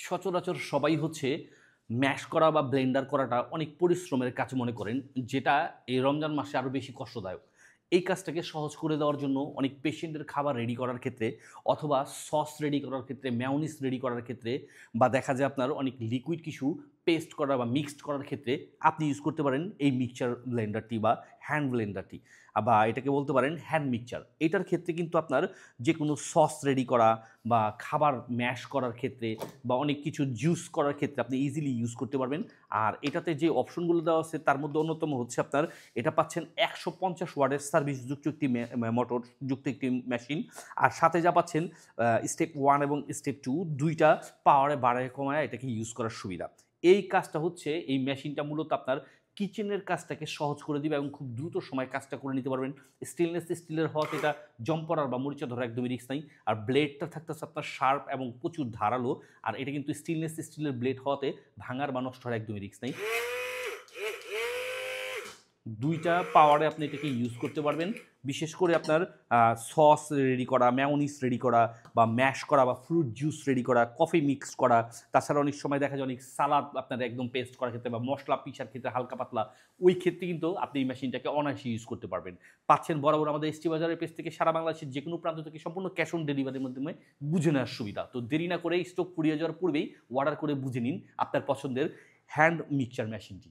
সচরাচর সবাই হচ্ছে ম্যাশ করা বা ব্লেন্ডার করাটা অনেক পরিশ্রমের কাজ মনে করেন, যেটা এই রমজান মাসে আরও বেশি কষ্টদায়ক। এই কাজটাকে সহজ করে দেওয়ার জন্য অনেক পেশেন্টের খাবার রেডি করার ক্ষেত্রে অথবা সস রেডি করার ক্ষেত্রে, মেয়োনিজ রেডি করার ক্ষেত্রে বা দেখা যায় আপনার অনেক লিকুইড কিছু পেস্ট করা বা মিক্সড করার ক্ষেত্রে আপনি ইউজ করতে পারেন এই মিক্সচার ব্লেন্ডারটি বা হ্যান্ড ব্লেন্ডারটি, বা এটাকে বলতে পারেন হ্যান্ড মিক্সচার। এটার ক্ষেত্রে কিন্তু আপনার যে কোনো সস রেডি করা বা খাবার ম্যাশ করার ক্ষেত্রে বা অনেক কিছু জুস করার ক্ষেত্রে আপনি ইজিলি ইউজ করতে পারবেন। আর এটাতে যে অপশনগুলো দেওয়া আছে তার মধ্যে অন্যতম হচ্ছে আপনার এটা পাচ্ছেন 150 ওয়াটের সার্ভিস যুক্ত একটি মোটর যুক্ত একটি মেশিন। আর সাথে যা পাচ্ছেন স্টেপ 1 এবং স্টেপ 2 দুইটা পাওয়ারে বাড়ায় কমায় এটাকে ইউজ করার সুবিধা। এই কাজটা হচ্ছে এই মেশিনটা মূলত আপনার কিচেনের কাজটাকে সহজ করে দিবে এবং খুব দ্রুত সময়ে কাজটা করে নিতে পারবেন। স্টেনলেস স্টিলের হওয়াতে এটা জং পড়ার বা মরিচা ধরার একদমই রিস্ক নাই। আর ব্লেডটা থাকতেছে আপনার শার্প এবং প্রচুর ধারালো। আর এটা কিন্তু স্টেনলেস স্টিলের ব্লেড হওয়াতে ভাঙার বা নষ্ট হওয়ার একদমই রিস্ক নাই। ২ টা পাওয়ারে আপনি এটাকে ইউজ করতে পারবেন। বিশেষ করে আপনার সস রেডি করা, মেয়োনিজ রেডি করা বা ম্যাশ করা বা ফ্রুট জুস রেডি করা, কফি মিক্স করা। তাছাড়া অনেক সময় দেখা যায় অনেক সালাদ আপনার একদম পেস্ট করার ক্ষেত্রে বা মসলা পিষার ক্ষেত্রে হালকা পাতলা, ওই ক্ষেত্রে কিন্তু আপনি এই মেশিনটাকে অনায়াসে ইউজ করতে পারবেন। পাচ্ছেন বরাবর আমাদের এসটি বাজারের পেজ থেকে সারা বাংলাদেশের যেকোনো প্রান্ত থেকে সম্পূর্ণ ক্যাশ অন ডেলিভারির মাধ্যমে বুঝে নেওয়ার সুবিধা। তো দেরি না করে স্টক ফুরিয়ে যাওয়ার পূর্বেই অর্ডার করে বুঝে নিন আপনার পছন্দের হ্যান্ড মিক্সচার মেশিনটি।